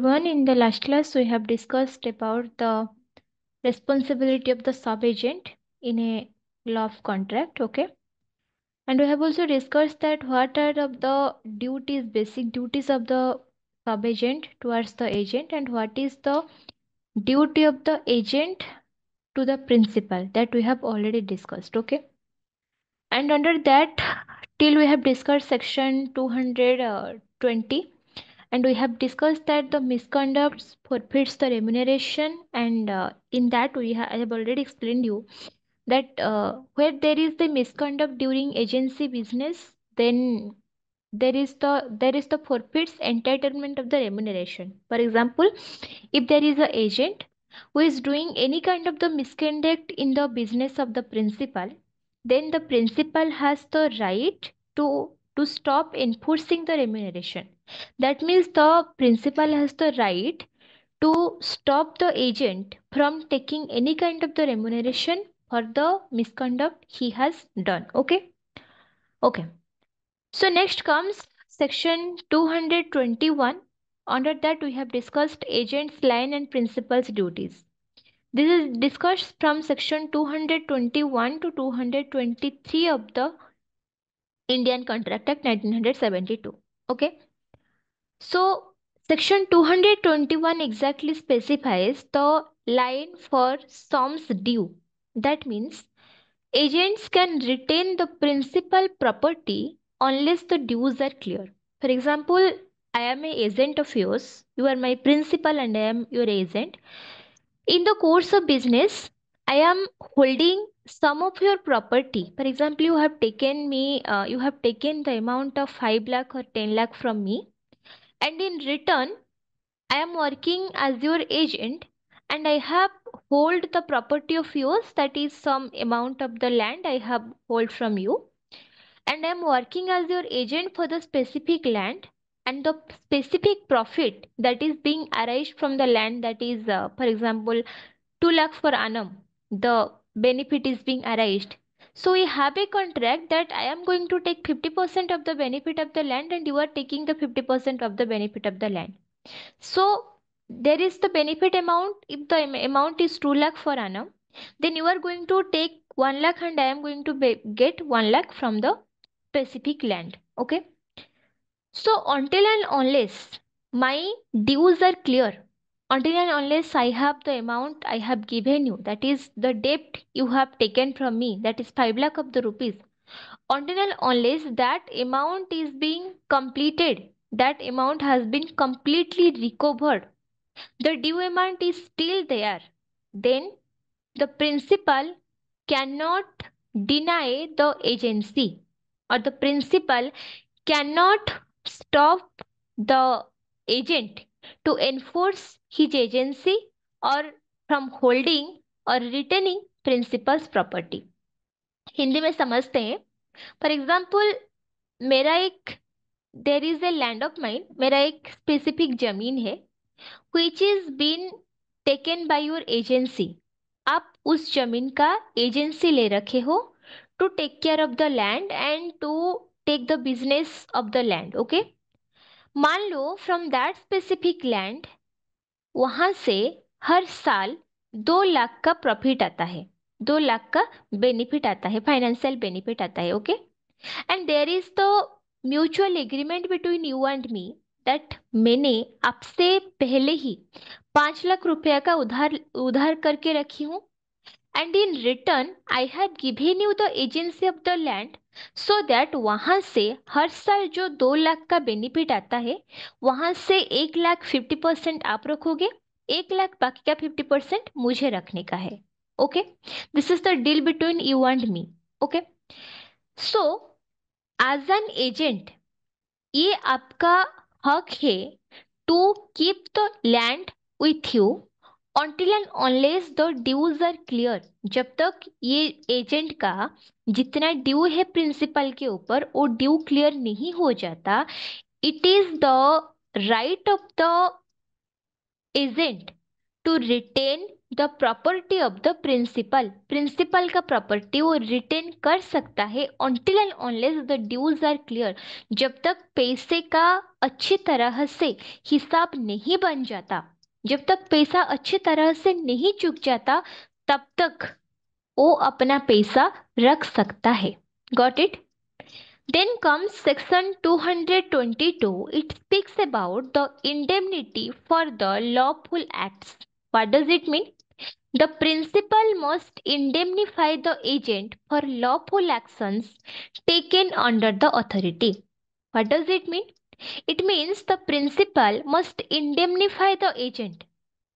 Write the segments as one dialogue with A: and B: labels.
A: everyone. In the last class, we have discussed about the responsibility of the sub-agent in a law of contract. Okay, and we have also discussed that what are of the duties, basic duties of the sub-agent towards the agent, and what is the duty of the agent to the principal that we have already discussed. Okay, and under that, till we have discussed section 220, and we have discussed that the misconduct forfeits the remuneration, and in that I have already explained you that where there is the misconduct during agency business, then there is the forfeits entitlement of the remuneration. For example, if there is a agent who is doing any kind of the misconduct in the business of the principal, then the principal has the right to stop enforcing the remuneration. That means the principal has the right to stop the agent from taking any kind of the remuneration for the misconduct he has done. Okay. So next comes section 221. Under that we have discussed agent's line and principal's duties. This is discussed from section 221 to 223 of the Indian Contract Act 1972. Okay. So section 221 exactly specifies the line for sums due. That means agents can retain the principal property unless the dues are clear. For example, I am an agent of yours, you are my principal, and I am your agent. In the course of business, I am holding some of your property. For example, you have taken the amount of 5 lakh or 10 lakh from me, and in return, I am working as your agent, and I have hold the property of yours, that is some amount of the land I have hold from you, and I am working as your agent for the specific land, and the specific profit that is being arised from the land, that is for example 2 lakh per annum, the benefit is being arised. So we have a contract that I am going to take 50% of the benefit of the land, and you are taking the 50% of the benefit of the land. So there is the benefit amount. If the amount is 2 lakh per annum, then you are going to take 1 lakh, and I am going to get 1 lakh from the specific land. Okay. So until and unless my dues are clear, until and unless I have the amount I have given you, that is the debt you have taken from me, that is 5 lakh of the rupees, until and unless that amount is being completed, that amount has been completely recovered, the due amount is still there, then the principal cannot deny the agency, or the principal cannot stop the agent to enforce his agency, or from holding or retaining principal's property. Hindi में समझते हैं. For example, मेरा एक देर is a land of mine, मेरा एक specific जमीन है which is been taken by your agency. आप उस जमीन का एजेंसी ले रखे हो to take care of the land and to take the business of the land. Okay, मान लो फ्रॉम दैट स्पेसिफिक लैंड वहां से हर साल 2 लाख का प्रॉफिट आता है, 2 लाख का बेनिफिट आता है, फाइनेंशियल बेनिफिट आता है. Okay, and there is the mutual agreement between you and me that मैंने आपसे पहले ही 5 लाख रुपया का उधार उधार करके रखी हूँ, and in return I have given you the agency of the land, so that वहां से हर साल जो 2 लाख का बेनिफिट आता है, वहां से 1 लाख 50% आप रखोगे, 1 लाख बाकी का 50% मुझे रखने का है. Okay, this is the deal between you and me. Okay, so as an agent ये आपका हक है to keep the land with you until and unless the dues are clear. जब तक ये एजेंट का जितना ड्यू है प्रिंसिपल के ऊपर वो ड्यू क्लियर नहीं हो जाता, it is the right of the agent to retain the property of the principal. Principal का प्रॉपर्टी वो रिटेन कर सकता है until and unless the dues are clear. जब तक पैसे का अच्छी तरह से हिसाब नहीं बन जाता, जब तक पैसा अच्छी तरह से नहीं चुक जाता, तब तक वो अपना पैसा रख सकता है। Got it? Then comes section 222. It speaks about the indemnity for the lawful acts. What does it mean? The principal must indemnify the agent for lawful actions taken under the authority. What does it mean? It means the principal must indemnify the agent.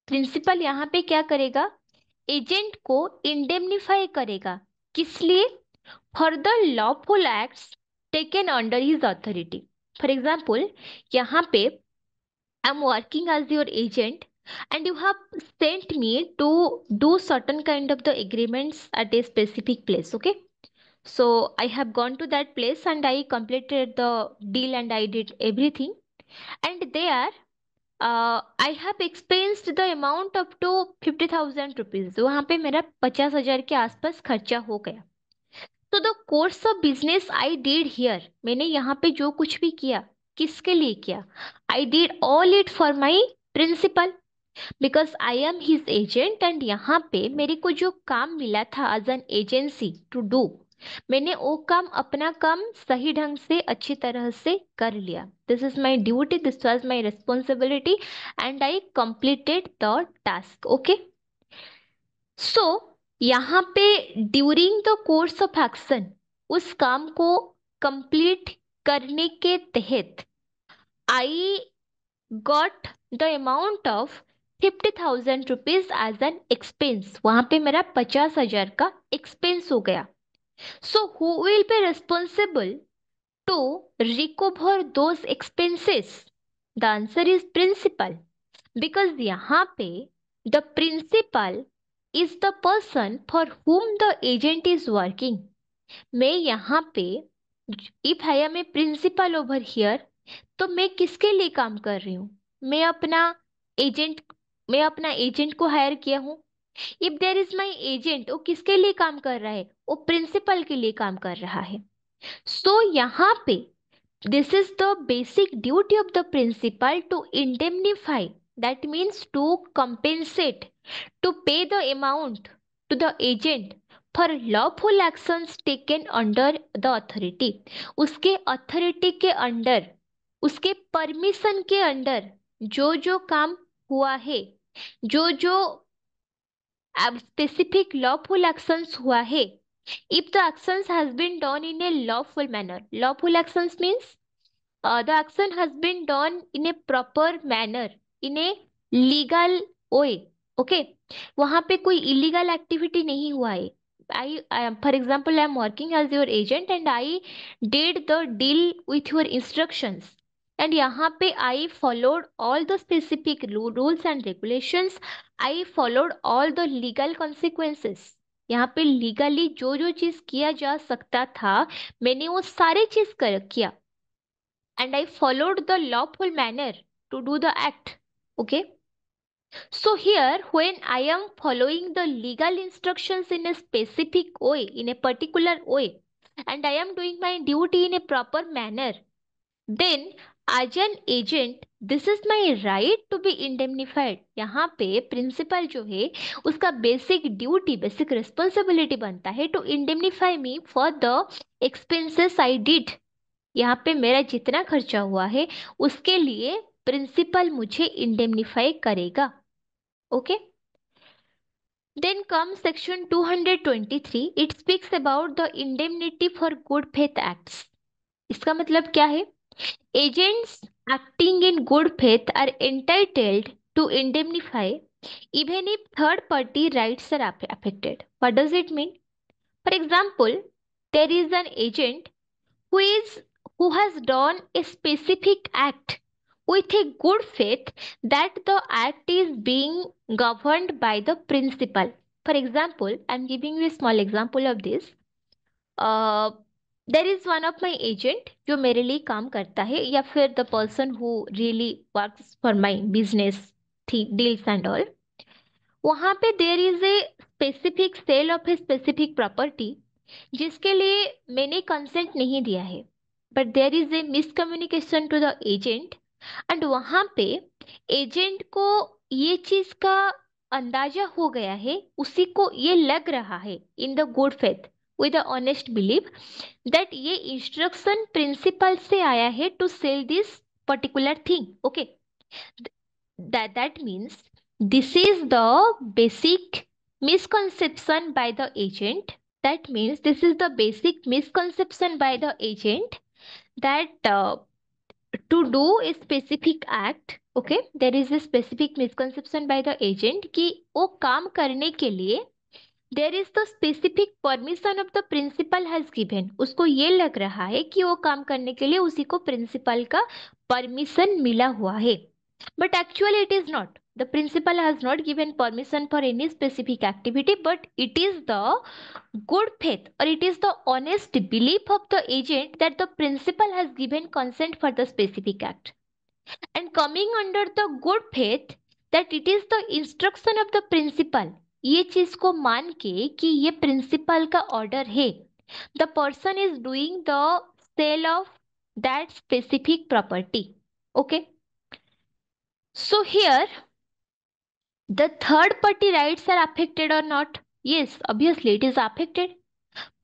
A: Principal यहाँ पे क्या करेगा? Agent को इंडेमनिफाई करेगा। किस लिए? For the lawful acts taken under his authority. For example, यहाँ पे I am working as your agent and you have sent me to do certain kind of the agreements at a specific place. Okay, so I have gone to that place and I completed the deal and I did everything, and there I have expensed the amount up to 50,000 rupees. वहां पे मेरा 50,000 के आसपास खर्चा हो गया। तो the course of business I did here, मैंने यहाँ पे जो कुछ भी किया, किसके लिए किया? I did all it for my principal, because I am his agent. And यहाँ पे मेरे को जो काम मिला था as an agency to do, मैंने वो काम, अपना काम सही ढंग से अच्छी तरह से कर लिया। This is my duty, this was my responsibility and I completed the task. Okay, so यहाँ पे during the course of action, उस काम को कंप्लीट करने के तहत I got the amount of 50,000 rupees as an expense. वहां पे मेरा 50,000 का एक्सपेंस हो गया। So who will be responsible to recover those expenses? The answer is principal, because यहाँ पे the principal is the person for whom the agent is working. मैं यहाँ पे if I am a principal over here, तो मैं किसके लिए काम कर रही हूँ? मैं अपना एजेंट, मैं अपना एजेंट को हायर किया हूँ। If there is my agent, वो किसके लिए काम कर रहा है? वो प्रिंसिपल के लिए काम कर रहा है। सो यहाँ पे this is the basic duty of the principal to indemnify, that means to compensate, to pay the amount to the agent for lawful actions taken under the authority. उसके अथॉरिटी के अंडर, उसके permission के under जो जो काम हुआ है, जो जो specific lawful actions हुआ है, if the actions has been done in a lawful manner, lawful actions means the action has been done in a proper manner, in a legal way. Okay, वहां पे कोई illegal activity नहीं हुआ है। For example, I am working as your agent and I did the deal with your instructions, and यहाँ पे I followed all the specific rules and regulations, I followed all the legal consequences। यहाँ पे legally जो जो चीज किया जा सकता था, मैंने वो सारी चीज किया, and I followed the lawful manner to do the act. Okay, so here when I am following the legal instructions in a specific way, in a particular way, and I am doing my duty in a proper manner, then as an agent this is my right to be indemnified। यहाँ पे principal जो है उसका basic duty, basic responsibility बनता है to indemnify me for the expenses I did. यहाँ पे मेरा जितना खर्चा हुआ है उसके लिए प्रिंसिपल मुझे इंडेमनिफाई करेगा। Okay, then come section 223। It speaks about the indemnity for good faith acts. इसका मतलब क्या है? Agents acting in good faith are entitled to indemnify even if third party rights are affected. What does it mean? For example, there is an agent who is who has done a specific act with a good faith that the act is being governed by the principal. For example, I'm giving you a small example of this. There is one of my agent जो मेरे लिए काम करता है, या फिर the person who really works for my business deals and all. वहां पे there is a specific sale of a specific property जिसके लिए मैंने कंसेंट नहीं दिया है, but there is a miscommunication to the agent, and वहां पे एजेंट को ये चीज का अंदाजा हो गया है, उसी को ये लग रहा है in the good faith with the honest believe that ये इंस्ट्रक्शन प्रिंसिपल से आया है to sell this particular thing. Okay, that means this is the basic misconception by the agent. That means this is the basic misconception by the agent that to do a specific act. Okay, there is a specific misconception by the agent कि वो काम करने के लिए there is the specific permission of the principal has given. उसको ये लग रहा है कि वो काम करने के लिए उसी को प्रिंसिपल का परमिशन मिला हुआ है, but actually it is not. The principal has not given permission for any specific activity, but it is the good faith or it is the honest belief of the agent that the principal has given consent for the specific act, and coming under the good faith that it is the instruction of the principal. ये चीज को मान के कि ये principal का order है, the person is doing the sale of that specific property. Okay, so here the third party rights are affected or not? Yes, obviously it is affected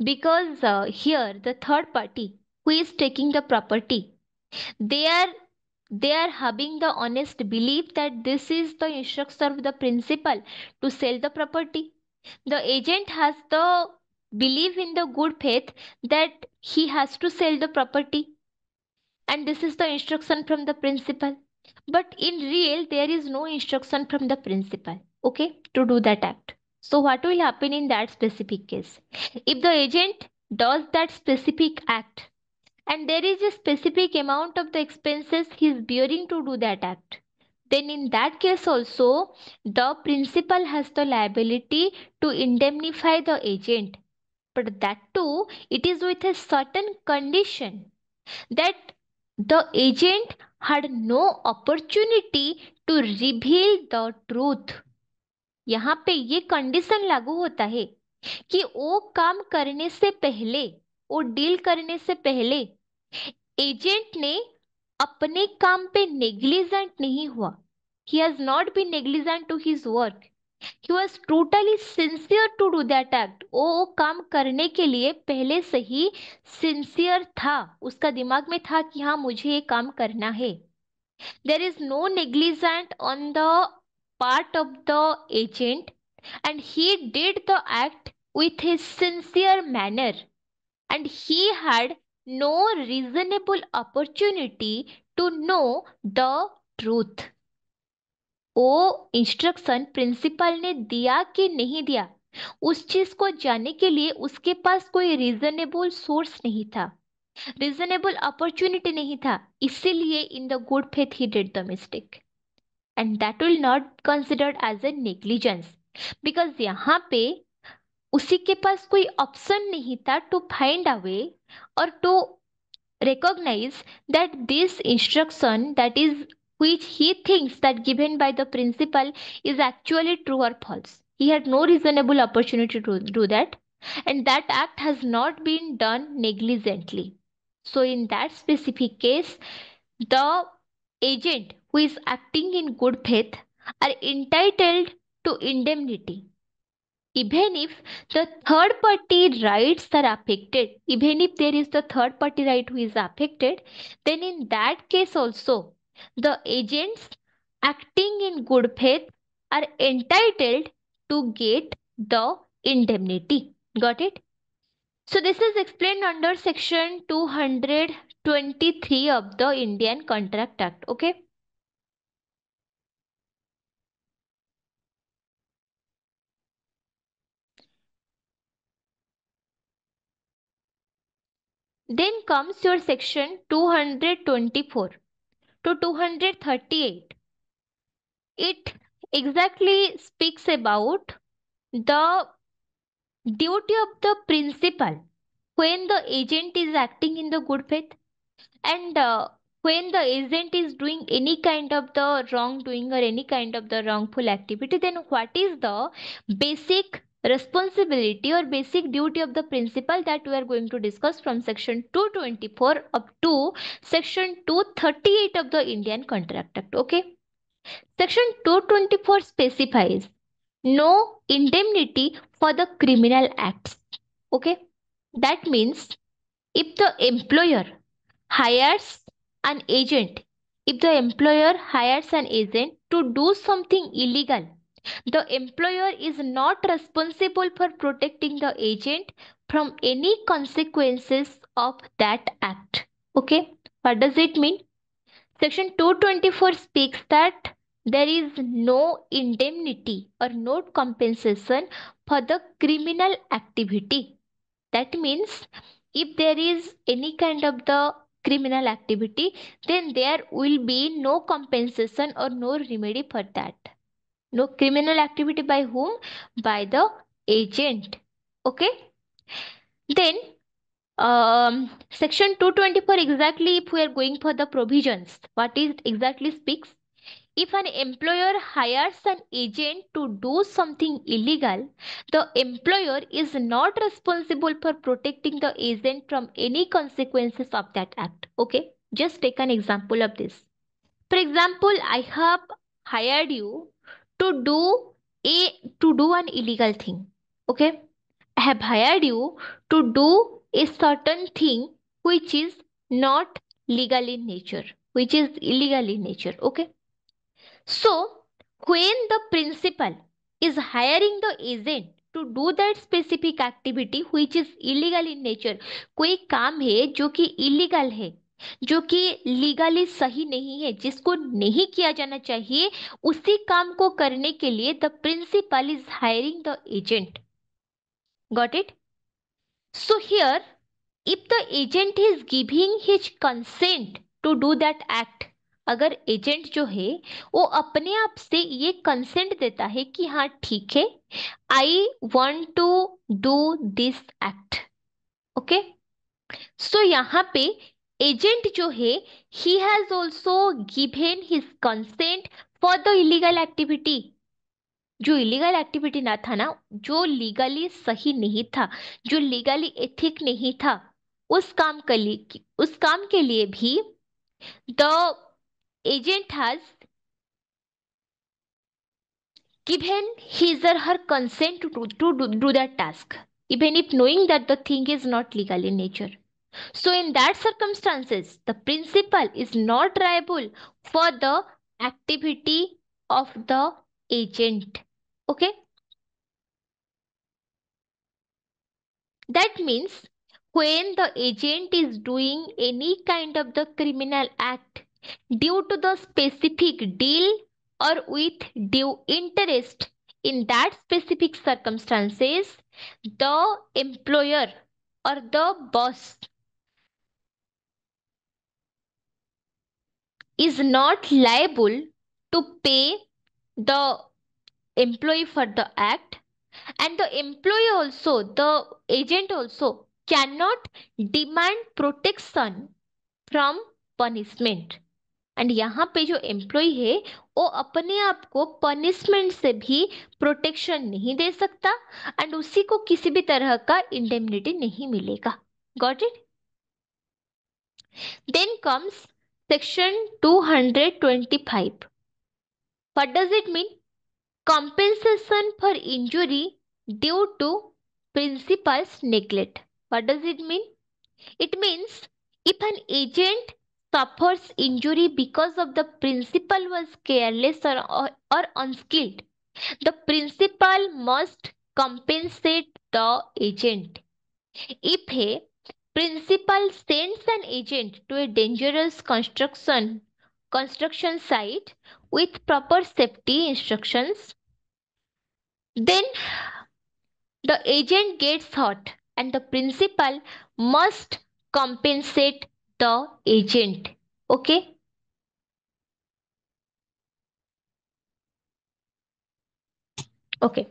A: because here the third party who is taking the property, they are they are having the honest belief that this is the instruction of the principal to sell the property. The agent has the belief in the good faith that he has to sell the property, and this is the instruction from the principal, but in real there is no instruction from the principal, okay, to do that act. So what will happen in that specific case? If the agent does that specific act and there is a specific amount of the expenses he is bearing to do that act, then in that case also the principal has the liability to indemnify the agent, but that too it is with a certain condition that the agent had no opportunity to reveal the truth. यहाँ पे ये condition लागू होता है कि वो काम करने से पहले, वो डील करने से पहले एजेंट ने अपने काम पे नेग्लिजेंट नहीं हुआ. He has not been negligent to his work. He was totally sincere to do that act. वो काम करने के लिए पहले से ही सिंसियर था, उसका दिमाग में था कि हाँ मुझे ये काम करना है. There is no negligence on the part of the agent, and he did the act with a sincere manner, and he had no reasonable opportunity to know the truth. वो इंस्ट्रक्शन प्रिंसिपल ने दिया कि नहीं दिया, उस चीज को जानने के लिए उसके पास कोई रीजनेबल सोर्स नहीं था, रीजनेबल अपॉर्चुनिटी नहीं था, इसीलिए in the good faith he did the mistake, and that will not considered as a negligence, because यहाँ पे उसी के पास कोई ऑप्शन नहीं था टू फाइंड अ वे और to recognize that this instruction, that is which he thinks that given by the principal, is actually true or false. He had no reasonable opportunity to do that, and that act has not been done negligently. So in that specific case, the agent who is acting in good faith are entitled to indemnity. Even if the third party rights are affected, even if there is the third party right who is affected, then in that case also the agents acting in good faith are entitled to get the indemnity. Got it? So this is explained under section 223 of the Indian Contract Act. Okay. Then comes your section 224 to 238. It exactly speaks about the duty of the principal when the agent is acting in the good faith, and when the agent is doing any kind of the wrongdoing or any kind of the wrongful activity, then what is the basic responsibility or basic duty of the principal that we are going to discuss from section 224 up to section 238 of the Indian Contract Act. Okay. Section 224 specifies no indemnity for the criminal acts. Okay. That means if the employer hires an agent, if the employer hires an agent to do something illegal, the employer is not responsible for protecting the agent from any consequences of that act. Okay, what does it mean? Section 224 speaks that there is no indemnity or no compensation for the criminal activity. That means if there is any kind of the criminal activity, then there will be no compensation or no remedy for that. No criminal activity by whom? By the agent. Okay. Then section 224 exactly, if we are going for the provisions, what is exactly speaks? If an employer hires an agent to do something illegal, the employer is not responsible for protecting the agent from any consequences of that act. Okay, just take an example of this. For example, I have hired you to do an illegal thing. Okay, I have hired you to do a certain thing which is not legal in nature, which is illegal in nature. Okay, so, when the principal is hiring the agent to do that specific activity which is illegal in nature, कोई काम है जो कि illegal है, जो कि legally सही नहीं है, जिसको नहीं किया जाना चाहिए, उसी काम को करने के लिए the principal is hiring the agent. Got it? So here, if the agent is giving his consent to do that act, अगर एजेंट जो है वो अपने आप से ये कंसेंट देता है कि हाँ ठीक है, I want to do this act. Okay, so यहाँ पे एजेंट जो है he has also given his consent for the illegal activity. जो इलीगल एक्टिविटी ना था ना, जो लीगली सही नहीं था, जो लीगली एथिक नहीं था, उस काम के लिए भी the agent has given his or her consent to do that task, even if knowing that the thing is not legal in nature. So, in that circumstances, the principal is not liable for the activity of the agent. Okay, that means when the agent is doing any kind of the criminal act due to the specific deal or with due interest in that specific circumstances, the employer or the boss is not liable to pay the employee for the act, and the employee also, the agent also cannot demand protection from punishment. And यहाँ पे जो employ है वो अपने आप को punishment से भी प्रोटेक्शन नहीं दे सकता एंड उसी को किसी भी तरह का इंडेमनिटी नहीं मिलेगा. Got it? Then comes section 225. What does it mean? compensation for injury due to principal's neglect. What does it mean? It means if an agent suffers injury because of the principal was careless or unskilled, the principal must compensate the agent. If a principal sends an agent to a dangerous construction site with proper safety instructions, then the agent gets hurt and the principal must compensate the agent. Okay. Okay.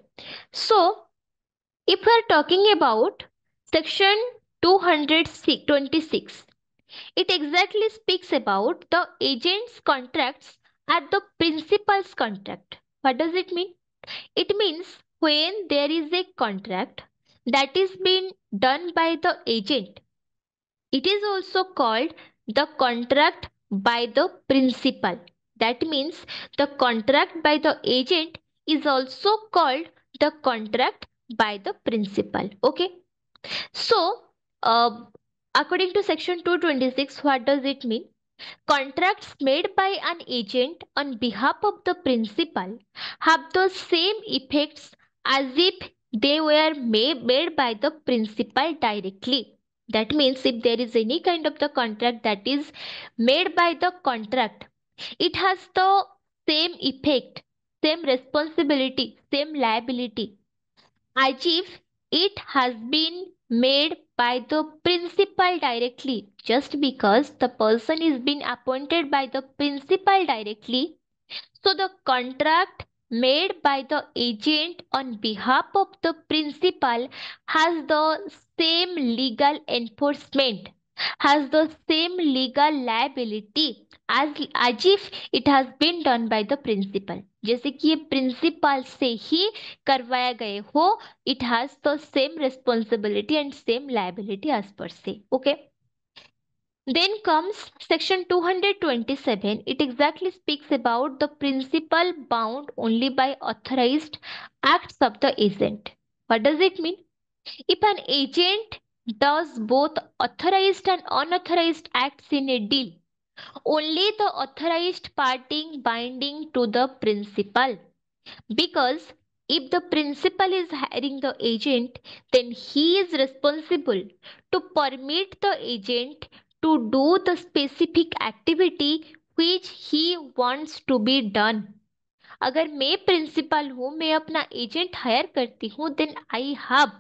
A: So, if we are talking about section 226, It exactly speaks about the agent's contracts at the principal's contract. What does it mean? It means when there is a contract that is being done by the agent, it is also called the contract by the principal. That means the contract by the agent is also called the contract by the principal. Okay. So, uh, according to section 226, what does it mean? Contracts made by an agent on behalf of the principal have the same effects as if they were made by the principal directly. That means if there is any kind of the contract that is made by the contract, it has the same effect, same responsibility, same liability as if it has been made by the principal directly. Just because the person is being appointed by the principal directly, so the contract made by the agent on behalf of the principal has the same legal enforcement, has the same legal liability as if it has been done by the principal. जैसे कि ये principal से ही करवाया गए हो, it has the same responsibility and same liability as per se. Okay. Then comes section 227. It exactly speaks about the principle bound only by authorized acts of the agent. What does it mean? If an agent does both authorized and unauthorized acts in a deal, only the authorized party binding to the principal. Because if the principal is hiring the agent, then he is responsible to permit the agent to do the specific activity which he wants to be done. अगर मैं principal हूं, मैं अपना agent hire करती हूं, then I have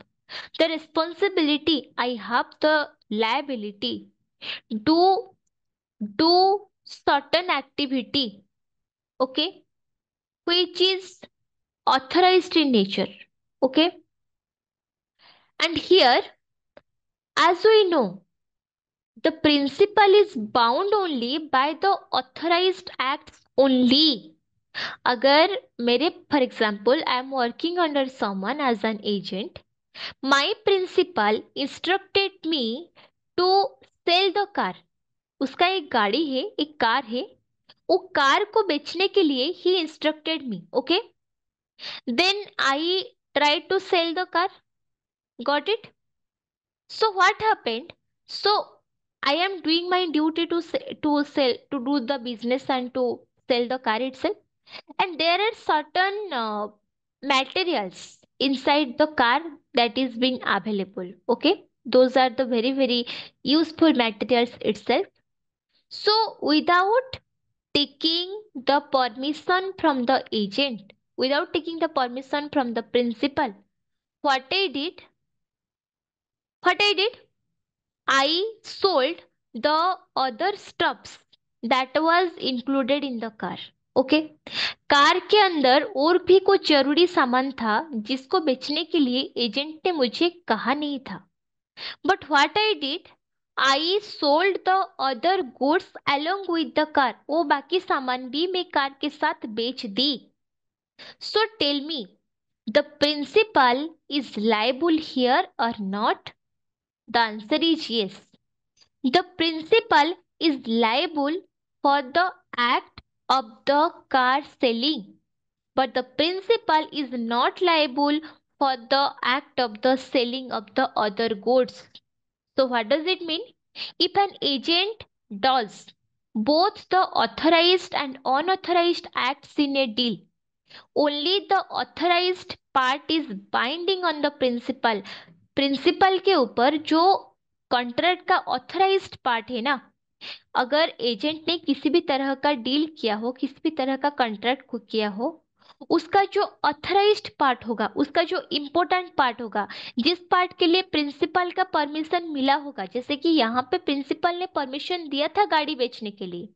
A: the responsibility, I have the liability to do certain activity, okay, which is authorized in nature. Okay. And here, as we know, the principal is bound only by the authorized acts only. अगर मेरे for example I am working under someone as an agent, my principal instructed me to sell the car. उसका एक गाड़ी है, एक car है, वो car को बेचने के लिए he instructed me. Okay. Then I tried to sell the car. Got it? So what happened? So I am doing my duty to sell, to do the business and to sell the car itself. And there are certain materials inside the car that is being available. Okay, those are the very useful materials itself. So without taking the permission from the agent, without taking the permission from the principal, what I did, what I did. I sold the other stuffs that was included in the car. Okay car के अंदर और भी कुछ जरूरी सामान था जिसको बेचने के लिए एजेंट ने मुझे कहा नहीं था. But what I did, I sold the other goods along with the car. वो बाकी सामान भी मैं कार के साथ बेच दी. So tell me, the principal is liable here और not? The answer is yes. The principal is liable for the act of the car selling, but the principal is not liable for the act of the selling of the other goods. So, what does it mean? If an agent does both the authorized and unauthorized acts in a deal, only the authorized part is binding on the principal. Principal के ऊपर जो contract का authorised part है ना, अगर agent ने किसी भी तरह का डील किया हो, किसी भी तरह का कॉन्ट्रैक्ट को किया हो, उसका जो ऑथराइज्ड पार्ट होगा, उसका जो इम्पोर्टेंट पार्ट होगा, जिस पार्ट के लिए प्रिंसिपल का परमिशन मिला होगा, जैसे कि यहाँ पे प्रिंसिपल ने परमिशन दिया था गाड़ी बेचने के लिए.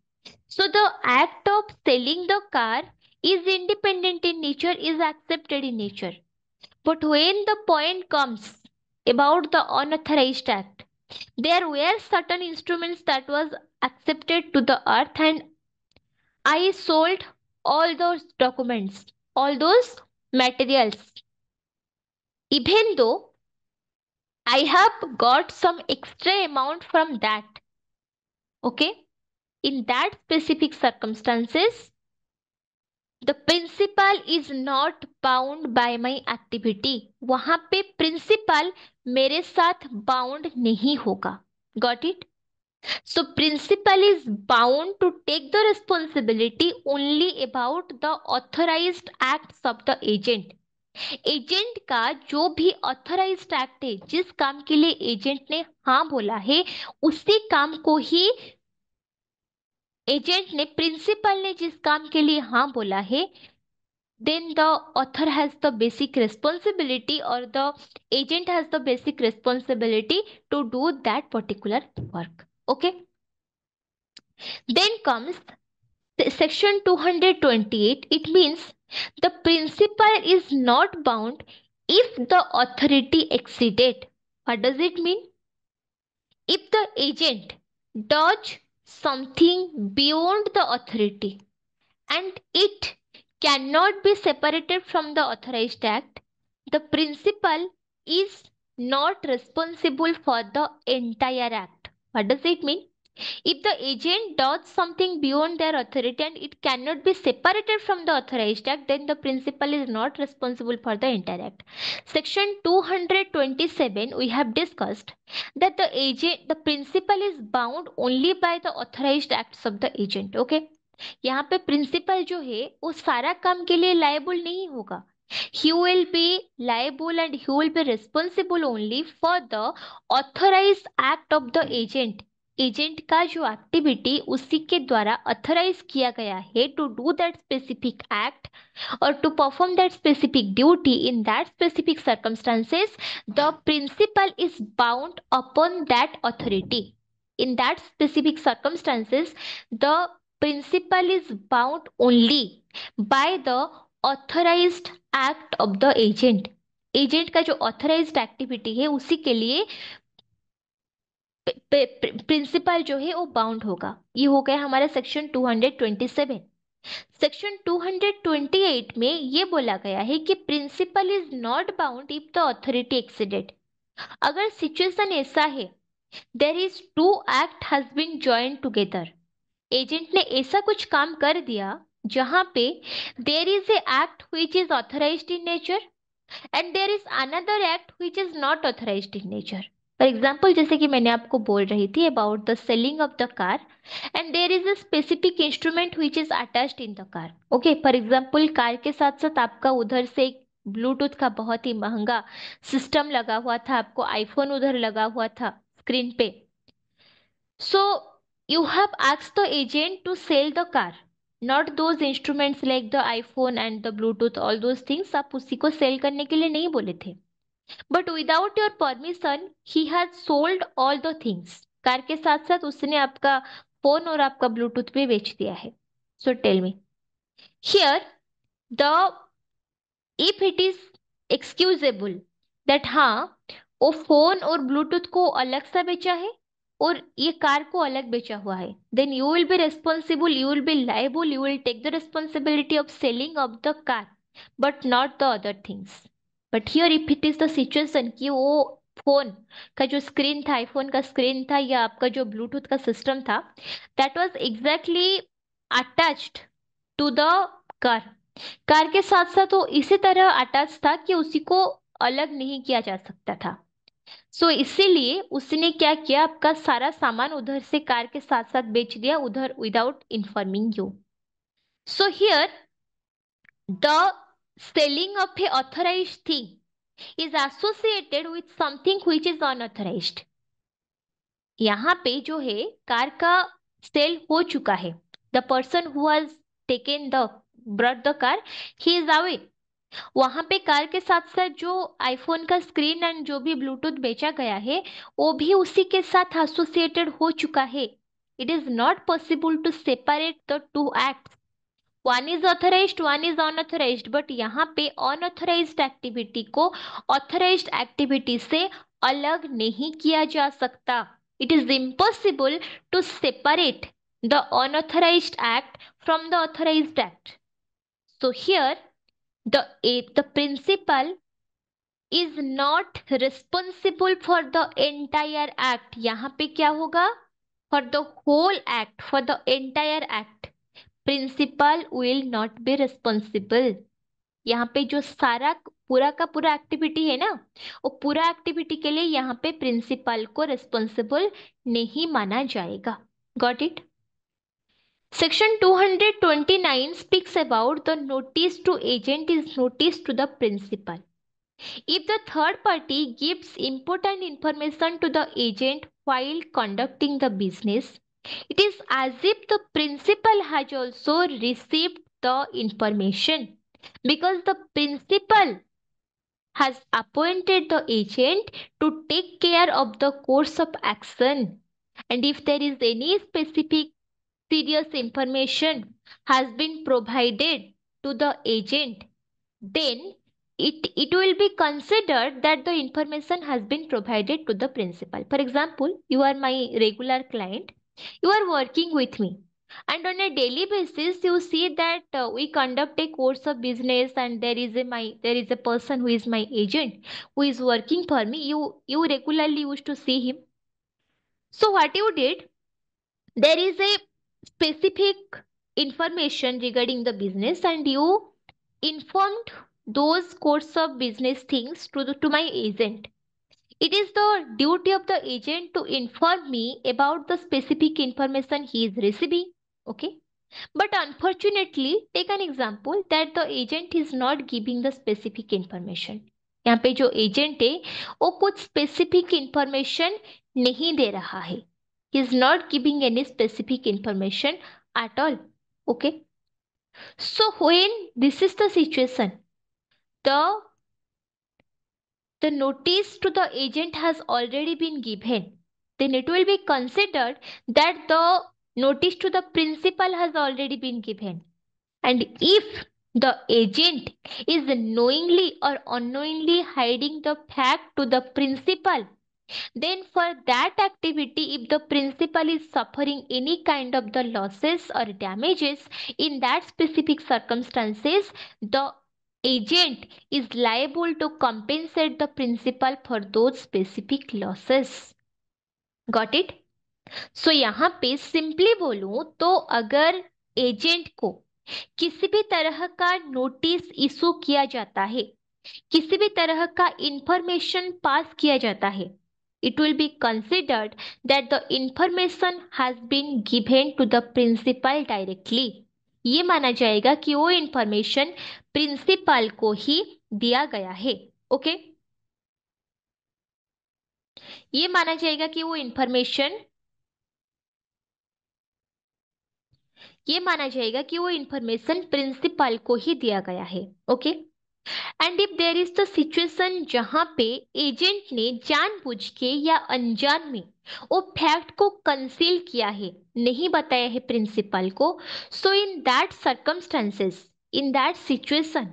A: So the act of selling the car is independent in nature, is accepted in nature. But when the point comes about the unauthorized act, There were certain instruments that was accepted to the earth, and I sold all those documents, all those materials. Even though I have got some extra amount from that. Okay? In that specific circumstances, the principal is not bound by my activity. वहां पे principal मेरे साथ bound नहीं होगा. Got it? So principal is bound to take the responsibility only about the authorized acts of the agent. Agent का जो भी authorised act है, जिस काम के लिए एजेंट ने हाँ बोला है, उसी काम को ही एजेंट ने, प्रिंसिपल ने जिस काम के लिए हाँ बोला है, then the author has the basic responsibility, or the agent has the basic responsibility to do that particular work. Okay. Then comes section 228. It means the principal is not bound if the authority exceeded. What does it mean? If the agent does something beyond the authority and it cannot be separated from the authorized act, the principal is not responsible for the entire act. What does it mean? If the agent does something beyond their authority and it cannot be separated from the authorized act, then the principal is not responsible for the entire act. Section 227, we have discussed that the principal is bound only by the authorized acts of the agent. Okay. यहाँ पे principal जो है वो सारा काम के लिए liable नहीं होगा. He will be liable and he will be responsible only for the authorized act of the agent. Agent का जो एक्टिविटी उसी के द्वारा अथोराइज किया गया है to do that specific act or to perform that specific duty in that specific circumstances, the principal is bound upon that authority. In that specific circumstances, the principal is bound only by the authorized act of the agent. Agent का जो authorised activity है उसी के लिए principal जो है वो bound होगा. ये हो गया हमारा सेक्शन 227. सेक्शन 228 में ये बोला गया है कि principal is not bound if the authority exceeded. अगर सिचुएशन ऐसा है, there is two act has been joined together, agent ने ऐसा कुछ काम कर दिया जहां पे there is a act which is authorized in nature and there is another act which is not authorized in nature. For example, जैसे कि मैंने आपको बोल रही थी about the selling of the car and there is a specific instrument which is attached in the car. Okay, for example car के साथ साथ आपका उधर से एक ब्लूटूथ का बहुत ही महंगा सिस्टम लगा हुआ था, आपको आईफोन उधर लगा हुआ था स्क्रीन पे. So you have asked the agent to sell the car, not those instruments like the iPhone and the Bluetooth, all those things आप उसी को सेल करने के लिए नहीं बोले थे. But without your permission he has sold all the things. Car के साथ साथ उसने आपका फोन और आपका ब्लूटूथ भी बेच दिया है. So tell me here the if it is excusable that हाँ वो फोन और ब्लूटूथ को अलग सा बेचा है और ये कार को अलग बेचा हुआ है, then you will be responsible, you will be liable, you will take the responsibility of selling of the car but not the other things. But here if it is the situation कि वो phone का जो screen था, iPhone का screen था या आपका जो ब्लूटूथ का सिस्टम था, that was exactly attached to the car. Car के साथ साथ वो इसी तरह अटैच था कि उसी को अलग नहीं किया जा सकता था. सो इसीलिए उसने क्या किया, आपका सारा सामान उधर से कार के साथ साथ बेच दिया उधर without informing you. So here the selling of a authorized thing is associated with something which is unauthorized. यहाँ पे जो है कार का सेल हो चुका है, the person who has taken the brought the car he is away. वहां पे कार के साथ साथ जो आईफोन का स्क्रीन एंड जो भी ब्लूटूथ बेचा गया है वो भी उसी के साथ एसोसिएटेड हो चुका है. It is not possible to separate the two act. One is authorized, one is unauthorized, but यहाँ पे अनऑथराइज्ड एक्टिविटी को ऑथराइज्ड एक्टिविटी से अलग नहीं किया जा सकता. It is impossible to separate the unauthorized act from the authorized act. So here the principal is not responsible for the entire act. यहाँ पे क्या होगा? For the whole act, for the entire act, principal will not be responsible. यहाँ पे जो सारा पूरा का पूरा एक्टिविटी है ना, वो पूरा एक्टिविटी के लिए यहाँ पे प्रिंसिपल को रिस्पॉन्सिबल नहीं माना जाएगा. Got it? Section 229 speaks about the notice to agent is notice to the principal. If the third party gives important information to the agent while conducting the business, it is as if the principal has also received the information, because the principal has appointed the agent to take care of the course of action. And if there is any specific serious information has been provided to the agent, then it will be considered that the information has been provided to the principal. For example, you are my regular client, you are working with me, and on a daily basis you see that we conduct a course of business, and there is a person who is my agent, who is working for me. You regularly used to see him. So what you did, there is a specific information regarding the business, and you informed those course of business things to my agent. It is the duty of the agent to inform me about the specific information he is receiving. Okay. But unfortunately, take an example that the agent is not giving the specific information. यहाँ पे जो agent है वो कुछ specific information नहीं दे रहा है. He is not giving any specific information at all. Okay. So when this is the situation, the notice to the agent has already been given, then it will be considered that the notice to the principal has already been given. And if the agent is knowingly or unknowingly hiding the fact to the principal, then for that activity, if the principal is suffering any kind of the losses or damages in that specific circumstances, the agent is liable to compensate the principal for those specific losses. Got it? So यहाँ पे simply बोलूं तो अगर agent को किसी भी तरह का नोटिस इशू किया जाता है, किसी भी तरह का इंफॉर्मेशन पास किया जाता है, it will be considered that the information has been given to the principal directly. ये माना जाएगा कि वो इंफॉर्मेशन प्रिंसिपल को ही दिया गया है. ओके. ये माना जाएगा कि वो इंफॉर्मेशन प्रिंसिपल को ही दिया गया है. Okay. And if there is the situation जहां पे एजेंट ने जानबूझ के या अनजान में वो फैक्ट को कंसील किया है, नहीं बताया है प्रिंसिपल को, so in that circumstances, in that situation,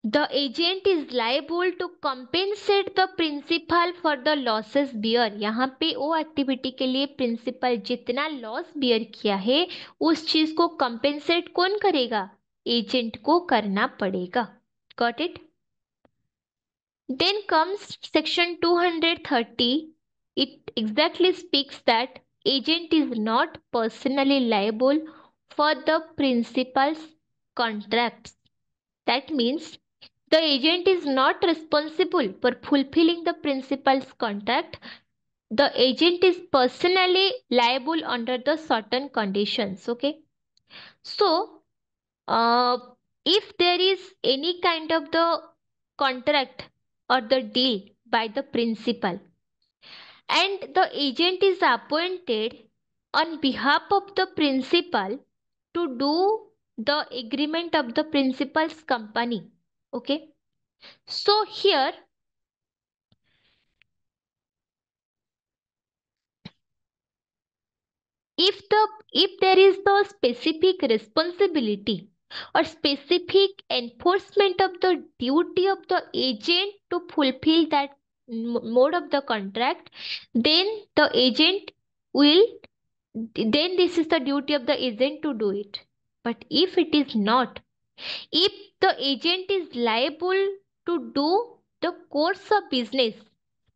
A: the agent is liable to compensate the principal for the losses bear. यहाँ पे वो एक्टिविटी के लिए प्रिंसिपल जितना लॉस बियर किया है उस चीज को कंपेंसेट कौन करेगा? एजेंट को करना पड़ेगा. Got it? Then comes section 230. It exactly speaks that agent is not personally liable for the principal's contracts. That means the agent is not responsible for fulfilling the principal's contract. The agent is personally liable under the certain conditions. Okay. So, if there is any kind of the contract or the deal by the principal and the agent is appointed on behalf of the principal to do the agreement of the principal's company. Okay. So here, if there is the specific responsibility or specific enforcement of the duty of the agent to fulfill that mode of the contract, then the agent will, then this is the duty of the agent to do it. But if it is not, if the agent is liable to do the course of business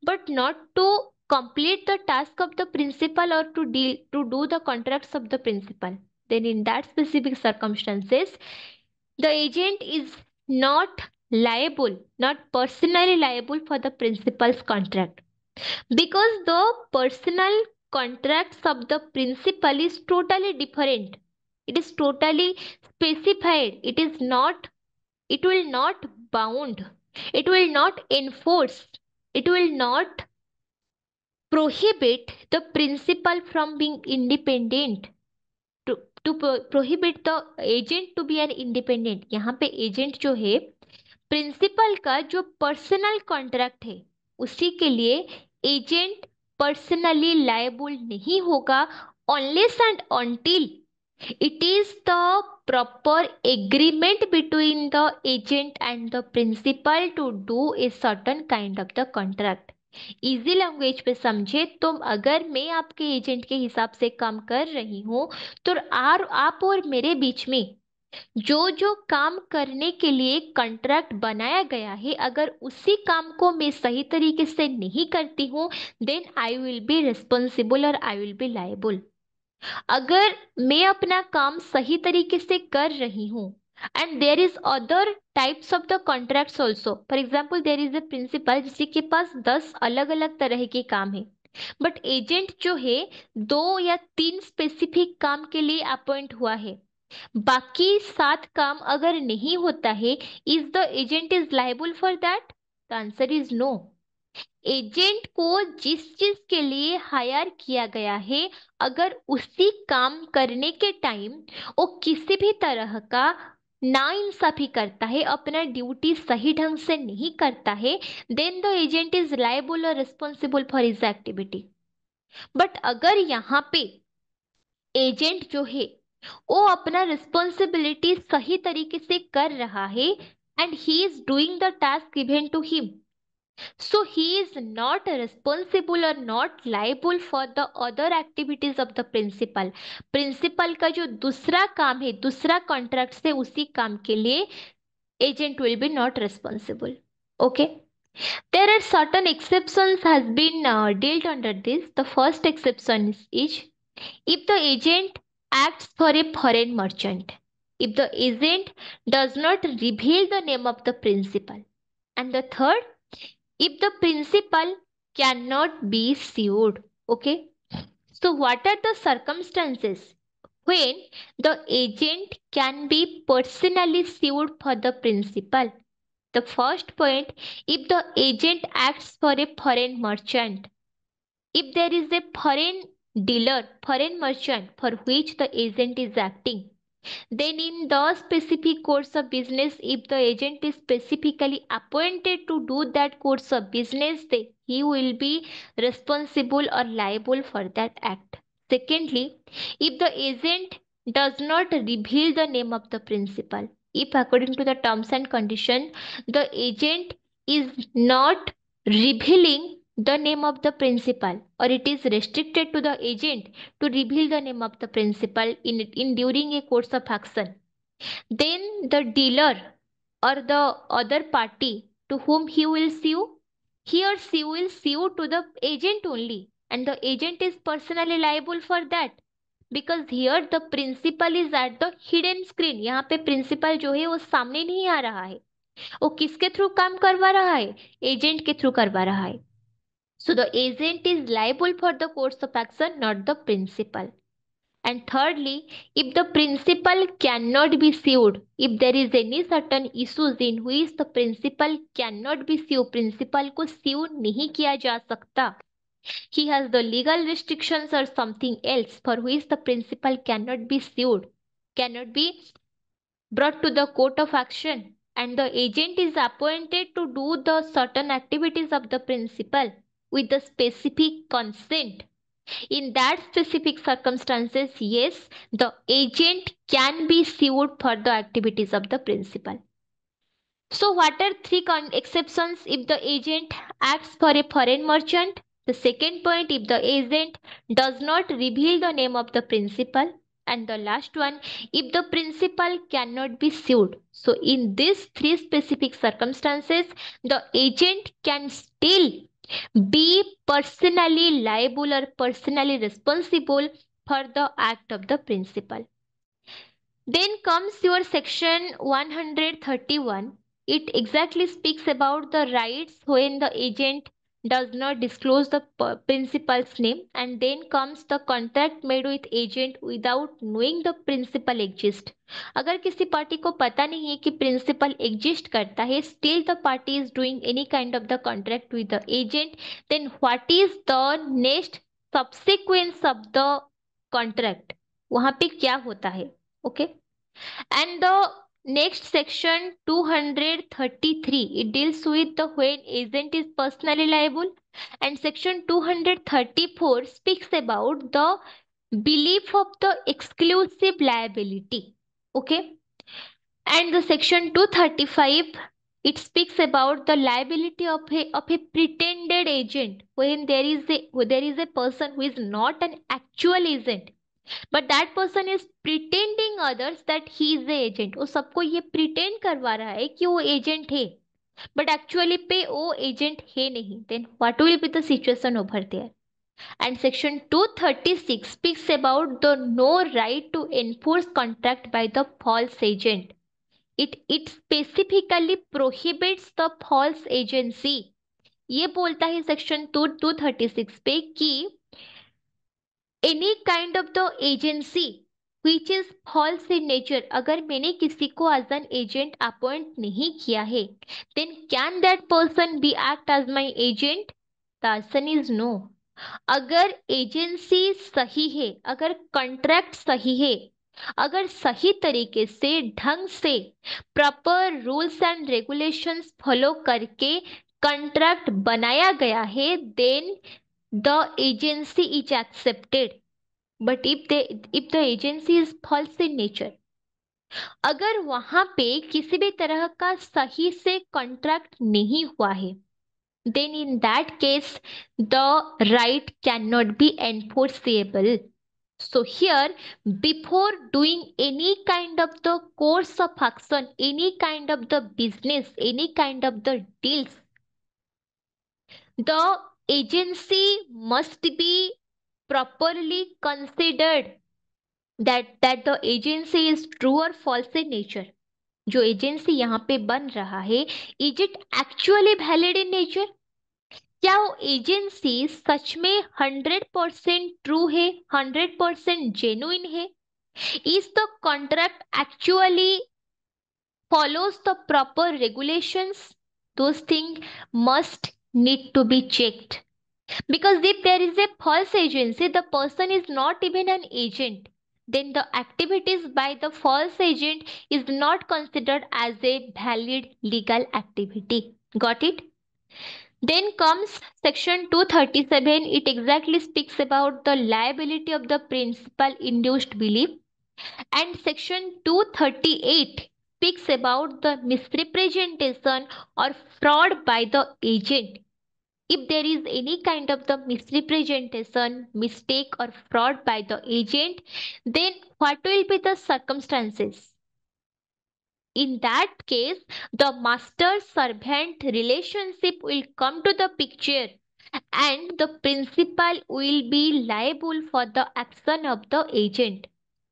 A: but not to complete the task of the principal or to do the contracts of the principal, then in that specific circumstances the agent is not liable, not personally liable for the principal's contract, because the personal contracts of the principal is totally different. It is totally specified. It is not, it will not bound, it will not enforce, it will not prohibit the principal from being independent, to prohibit the agent to be an independent. यहाँ पे agent जो है principal का जो personal contract है उसी के लिए एजेंट पर्सनली लायबल नहीं होगा, unless and until it is the proper agreement between the agent and the principal to do a certain kind of the contract. Easy language पे समझे तो अगर मैं आपके एजेंट के हिसाब से काम कर रही हूँ तो आप और मेरे बीच में जो जो काम करने के लिए कंट्रैक्ट बनाया गया है, अगर उसी काम को मैं सही तरीके से नहीं करती हूँ, then I will be responsible और आई विल बी लायबल। अगर मैं अपना काम सही तरीके से कर रही हूँ and there is other types of the contracts also, for example there is a principal जिसके पास 10 अलग अलग तरह के काम है, बट एजेंट जो है 2 या 3 स्पेसिफिक काम के लिए अपॉइंट हुआ है, बाकी 7 काम अगर नहीं होता है, is the agent is liable for that? The answer is no. Agent को जिस चीज के लिए हायर किया गया है, अगर उसी काम करने के टाइम वो किसी भी तरह का नाइंसाफी करता है, अपना ड्यूटी सही ढंग से नहीं करता है, then the agent is liable और responsible for his activity. But अगर यहाँ पे एजेंट जो है वो अपना रिस्पॉन्सिबिलिटी सही तरीके से कर रहा है and he is doing the task given to him, so he is not responsible or not liable for the other activities of the principal. Principal का जो दूसरा काम है, दूसरा कॉन्ट्रैक्ट से उसी काम के लिए agent will be not responsible. Okay, there are certain exceptions has been dealt under this. The first exception is if the agent acts for a foreign merchant, if the agent does not reveal the name of the principal, and the third, if the principal cannot be sued. Okay, so what are the circumstances when the agent can be personally sued for the principal? The first point, if the agent acts for a foreign merchant, if there is a foreign dealer, foreign merchant for which the agent is acting, then in the specific course of business, if the agent is specifically appointed to do that course of business, then he will be responsible or liable for that act. Secondly, if the agent does not reveal the name of the principal, if according to the terms and condition, the agent is not revealing the name of the principal, or it is restricted to the agent to reveal the name of the principal in during a course of action, then the dealer or the other party to whom he will sue, he or she will sue to the agent only, and the agent is personally liable for that, because here the principal is at the hidden screen. यहाँ पे principal जो है वो सामने नहीं आ रहा है, वो किसके थ्रू काम करवा रहा है? एजेंट के थ्रू करवा रहा है. So the agent is liable for the course of action, not the principal. And thirdly, if the principal cannot be sued, if there is any certain issues in which the principal cannot be sued, principal को sue नहीं किया जा सकता, he has the legal restrictions or something else for which the principal cannot be sued, cannot be brought to the court of action, and the agent is appointed to do the certain activities of the principal with the specific consent. In that specific circumstances, yes, the agent can be sued for the activities of the principal. So what are three exceptions if the agent acts for a foreign merchant? The second point, if the agent does not reveal the name of the principal. And the last one, if the principal cannot be sued. So in these three specific circumstances, the agent can still be personally liable or personally responsible for the act of the principal. Then comes your section 131. It exactly speaks about the rights when the agent does not disclose the principal's name, and then comes the contract made with agent without knowing the principal exist. अगर किसी party को पता नहीं है कि principal exist करता है, still the party is doing any kind of the contract with the agent, then what is the next subsequence of the contract, वहां पे क्या होता है? Okay. And the next section 233, it deals with the when agent is personally liable, and section 234 speaks about the belief of the exclusive liability. Okay. And the section 235, it speaks about the liability of a pretended agent when there is a person who is not an actual agent, but that person is pretending others that he is the agent. वो सबको ये pretend करवा रहा है कि वो agent है, but actually पे वो एजेंट है नहीं. Then what will be the situation over there? And section 236 speaks about the no right to enforce contract by the false agent. It specifically prohibits the false agency. ये बोलता है section 236 पे कि any kind of the agency which is falls in nature, अगर मैंने किसी को as an agent appoint नहीं किया है, then can that person be act as my agent? The answer is no. अगर एजेंसी सही है, अगर कॉन्ट्रैक्ट सही है, अगर सही तरीके से ढंग से proper rules and regulations follow करके कॉन्ट्रैक्ट बनाया गया है, then the agency is accepted. But if the agency is false in nature, अगर वहां पे किसी भी तरह का सही से कॉन्ट्रैक्ट नहीं हुआ है, then in that case the right cannot be enforceable. So here, before doing any kind of the course of action, any kind of the business, any kind of the deals, the agency must be properly considered that the agency is true or false in nature. जो agency यहाँ पे बन रहा है, is it actually valid in nature? क्या वो agency सच में 100% true है, 100% जेन्युइन है? Is the contract actually follows the proper regulations? Those things must need to be checked. Because if there is a false agency, the person is not even an agent, then the activities by the false agent is not considered as a valid legal activity. Got it? Then comes section 237. It exactly speaks about the liability of the principal induced belief. And section 238 speaks about the misrepresentation or fraud by the agent. If there is any kind of the misrepresentation, mistake or fraud by the agent, then what will be the circumstances? In that case, the master servant relationship will come to the picture, and the principal will be liable for the action of the agent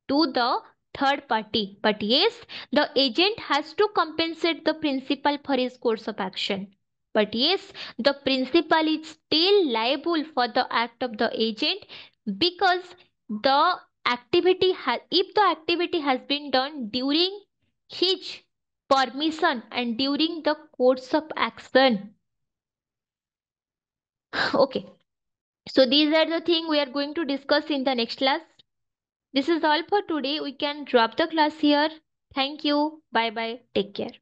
A: to the third party. But yes, the agent has to compensate the principal for his course of action. But yes, the principal is still liable for the act of the agent, because the if the activity has been done during his permission and during the course of action. Okay, so these are the things we are going to discuss in the next class. This is all for today. We can drop the class here. Thank you. Bye bye. Take care.